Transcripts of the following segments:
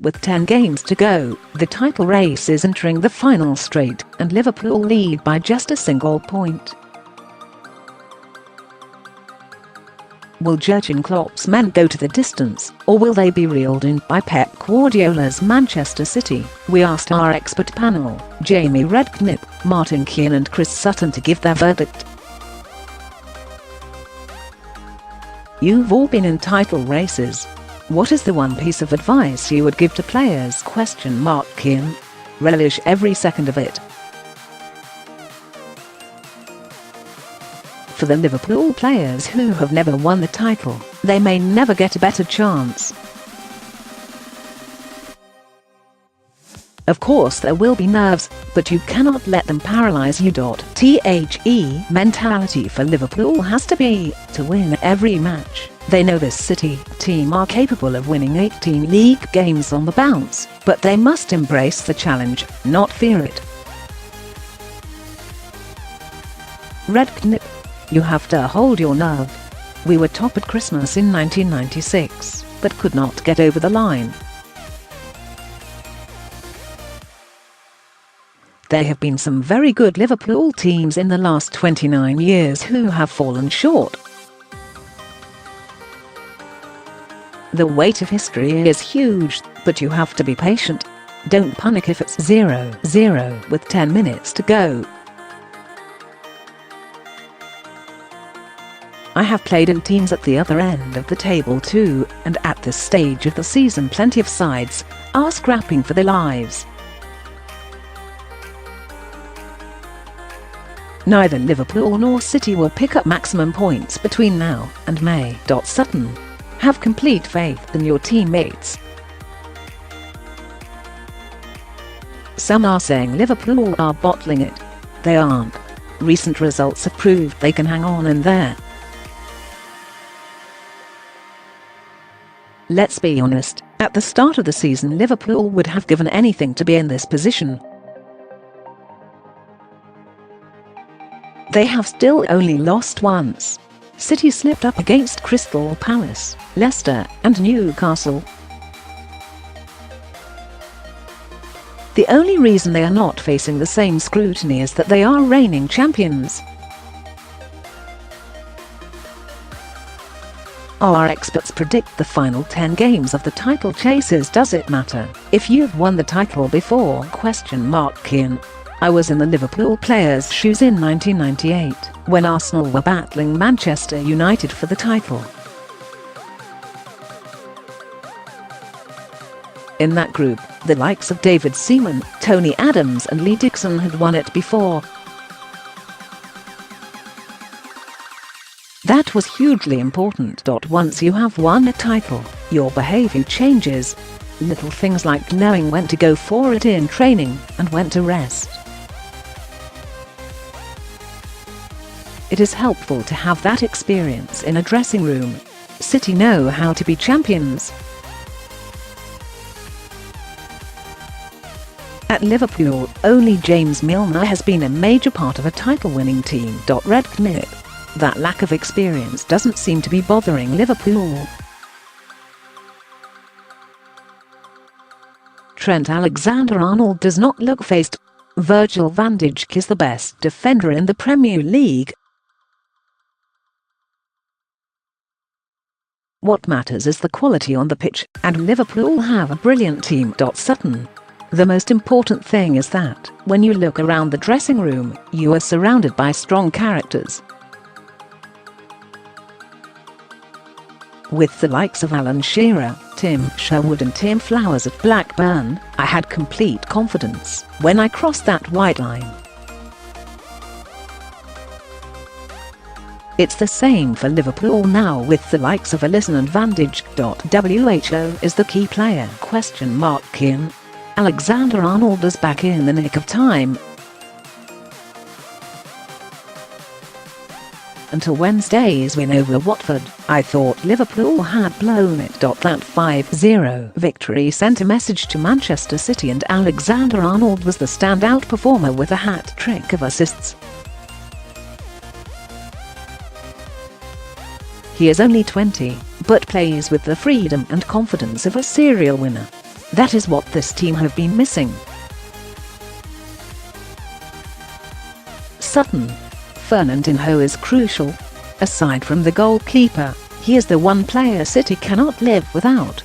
With 10 games to go, the title race is entering the final straight, and Liverpool lead by just a single point. Will Jurgen Klopp's men go to the distance, or will they be reeled in by Pep Guardiola's Manchester City? We asked our expert panel, Jamie Redknapp, Martin Keown and Chris Sutton, to give their verdict. You've all been in title races. What is the one piece of advice you would give to players? Keown. Relish every second of it. For the Liverpool players who have never won the title, they may never get a better chance. Of course there will be nerves, but you cannot let them paralyse you. The mentality for Liverpool has to be to win every match. They know this City team are capable of winning 18 league games on the bounce, but they must embrace the challenge, not fear it. Redknapp: you have to hold your nerve. We were top at Christmas in 1996, but could not get over the line. There have been some very good Liverpool teams in the last 29 years who have fallen short. The weight of history is huge, but you have to be patient. Don't panic if it's 0-0 with 10 minutes to go. I have played in teams at the other end of the table too, and at this stage of the season plenty of sides are scrapping for their lives. Neither Liverpool nor City will pick up maximum points between now and May.Sutton. Have complete faith in your teammates. Some are saying Liverpool are bottling it. They aren't. Recent results have proved they can hang on in there. Let's be honest, at the start of the season Liverpool would have given anything to be in this position. They have still only lost once. City slipped up against Crystal Palace, Leicester and Newcastle. The only reason they are not facing the same scrutiny is that they are reigning champions. Our experts predict the final 10 games of the title chasers. Does it matter if you've won the title before? Keown: I was in the Liverpool players' shoes in 1998, when Arsenal were battling Manchester United for the title. In that group, the likes of David Seaman, Tony Adams and Lee Dixon had won it before. That was hugely important. Once you have won a title, your behaviour changes. Little things like knowing when to go for it in training and when to rest. It is helpful to have that experience in a dressing room. City know how to be champions. At Liverpool, only James Milner has been a major part of a title-winning team. Redknapp: that lack of experience doesn't seem to be bothering Liverpool. Trent Alexander-Arnold does not look fazed. Virgil van Dijk is the best defender in the Premier League. What matters is the quality on the pitch, and Liverpool have a brilliant team.Sutton. The most important thing is that, when you look around the dressing room, you are surrounded by strong characters. With the likes of Alan Shearer, Sherwood and Tim Flowers at Blackburn, I had complete confidence when I crossed that white line. It's the same for Liverpool now, with the likes of Alisson and Van Dijk.Who is the key player? Keown: Alexander-Arnold is back in the nick of time. Until Wednesday's win over Watford, I thought Liverpool had blown it. That 5-0 victory sent a message to Manchester City, and Alexander-Arnold was the standout performer with a hat-trick of assists. He is only 20, but plays with the freedom and confidence of a serial winner. That is what this team have been missing. Sutton. Fernandinho is crucial. Aside from the goalkeeper, he is the one player City cannot live without.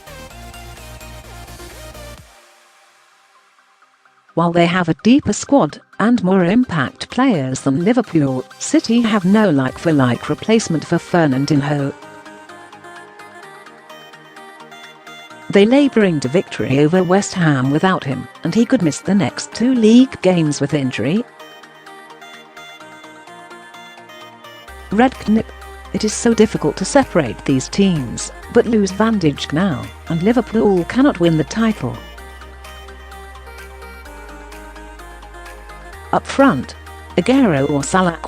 While they have a deeper squad and more impact players than Liverpool, City have no like-for-like replacement for Fernandinho. They labouring to victory over West Ham without him, and he could miss the next 2 league games with injury. Redknapp. It is so difficult to separate these teams, but lose Van Dijk now, and Liverpool cannot win the title. Up front, Aguero or Salah?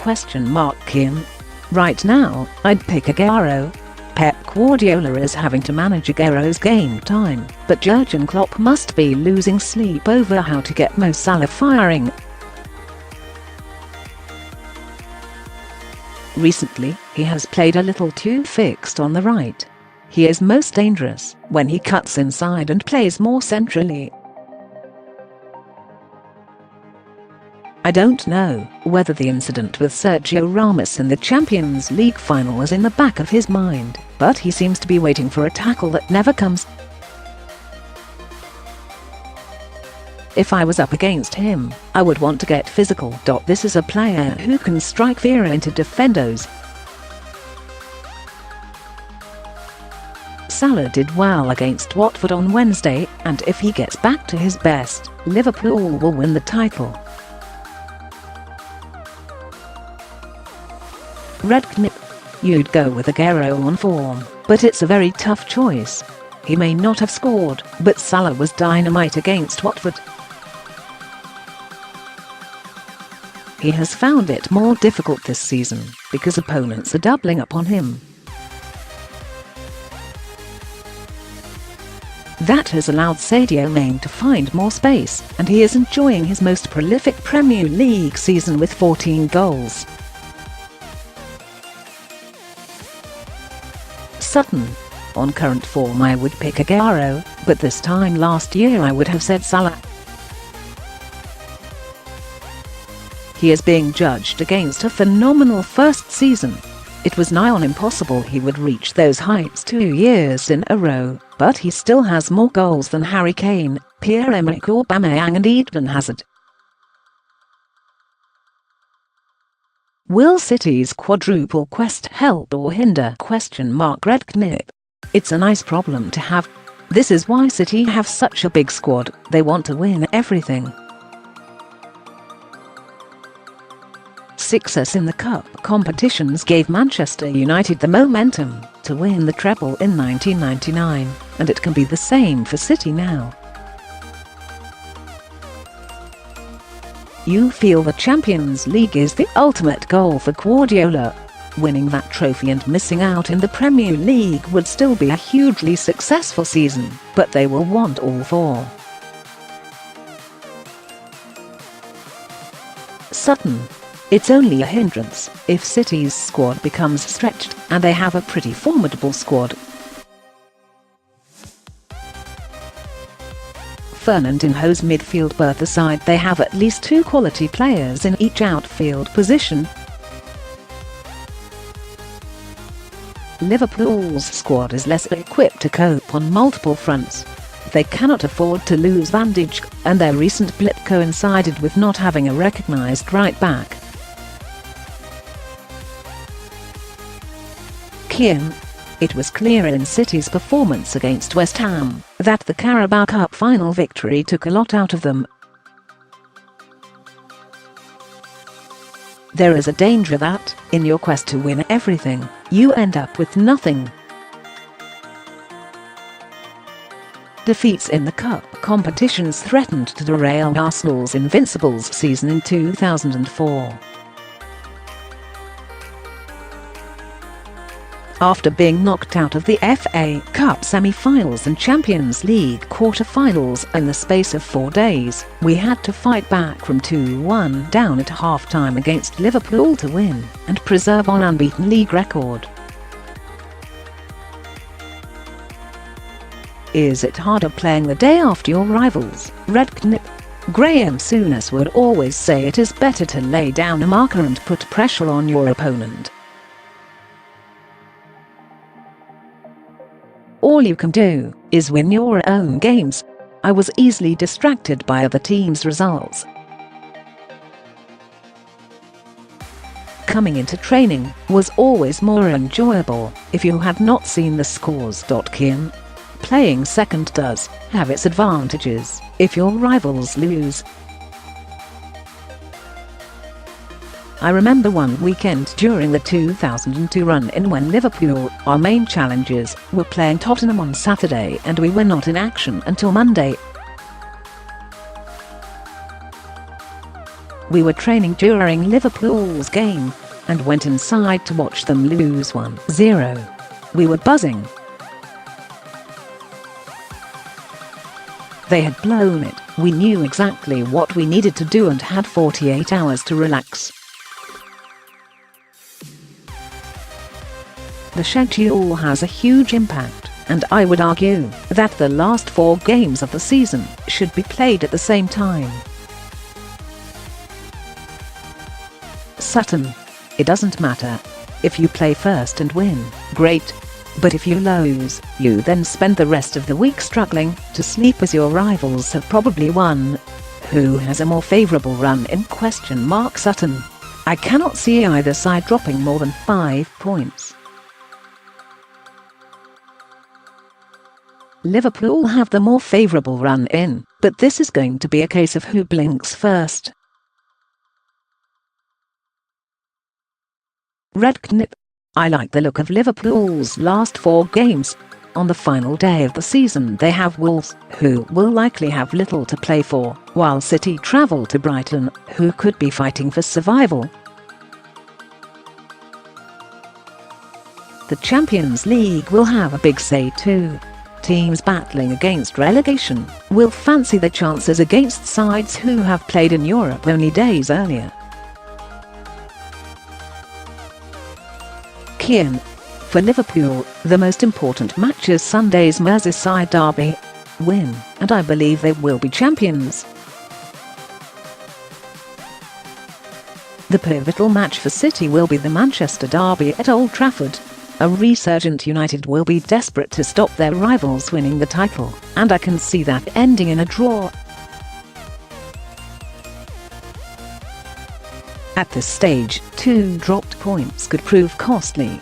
Keown. Right now, I'd pick Aguero. Pep Guardiola is having to manage Aguero's game time, but Jurgen Klopp must be losing sleep over how to get Mo Salah firing. Recently, he has played a little too fixed on the right. He is most dangerous when he cuts inside and plays more centrally. I don't know whether the incident with Sergio Ramos in the Champions League final was in the back of his mind, but he seems to be waiting for a tackle that never comes. If I was up against him, I would want to get physical. This is a player who can strike fear into defenders. Salah did well against Watford on Wednesday, and if he gets back to his best, Liverpool will win the title. Redknapp. You'd go with Aguero on form, but it's a very tough choice. He may not have scored, but Salah was dynamite against Watford. He has found it more difficult this season, because opponents are doubling up on him. That has allowed Sadio Mane to find more space, and he is enjoying his most prolific Premier League season with 14 goals. Sutton. On current form I would pick Aguero, but this time last year I would have said Salah. He is being judged against a phenomenal first season. It was nigh on impossible he would reach those heights 2 years in a row, but he still has more goals than Harry Kane, Pierre-Emerick Aubameyang and Eden Hazard. Will City's quadruple quest help or hinder? Redknapp. It's a nice problem to have. This is why City have such a big squad, they want to win everything. Success in the cup competitions gave Manchester United the momentum to win the treble in 1999, and it can be the same for City now. You feel the Champions League is the ultimate goal for Guardiola. Winning that trophy and missing out in the Premier League would still be a hugely successful season, but they will want all 4. Sutton. It's only a hindrance if City's squad becomes stretched, and they have a pretty formidable squad. Fernandinho's midfield berth aside, they have at least 2 quality players in each outfield position. Liverpool's squad is less equipped to cope on multiple fronts. They cannot afford to lose Van Dijk, and their recent blip coincided with not having a recognised right back. Keown. It was clear in City's performance against West Ham that the Carabao Cup final victory took a lot out of them. There is a danger that, in your quest to win everything, you end up with nothing. Defeats in the cup competitions threatened to derail Arsenal's Invincibles season in 2004. After being knocked out of the FA Cup semi-finals and Champions League quarter-finals in the space of 4 days, we had to fight back from 2-1 down at half-time against Liverpool to win and preserve our unbeaten league record. Is it harder playing the day after your rivals? Redknapp. Graham Souness would always say it is better to lay down a marker and put pressure on your opponent. All you can do is win your own games. I was easily distracted by other teams' results. Coming into training was always more enjoyable if you had not seen the scores. Keown. Playing second does have its advantages if your rivals lose. I remember one weekend during the 2002 run-in when Liverpool, our main challengers, were playing Tottenham on Saturday and we were not in action until Monday. We were training during Liverpool's game and went inside to watch them lose 1-0. We were buzzing. They had blown it. We knew exactly what we needed to do and had 48 hours to relax. The schedule has a huge impact, and I would argue that the last 4 games of the season should be played at the same time. Sutton. It doesn't matter. If you play first and win, great. But if you lose, you then spend the rest of the week struggling to sleep as your rivals have probably won. Who has a more favourable run in ? Sutton. I cannot see either side dropping more than 5 points. Liverpool have the more favourable run in, but this is going to be a case of who blinks first. Redknapp. I like the look of Liverpool's last 4 games. On the final day of the season they have Wolves, who will likely have little to play for, while City travel to Brighton, who could be fighting for survival. The Champions League will have a big say too. Teams battling against relegation will fancy the chances against sides who have played in Europe only days earlier. Keown. For Liverpool, the most important match is Sunday's Merseyside derby. Win, and I believe they will be champions. The pivotal match for City will be the Manchester derby at Old Trafford. A resurgent United will be desperate to stop their rivals winning the title, and I can see that ending in a draw. At this stage, 2 dropped points could prove costly.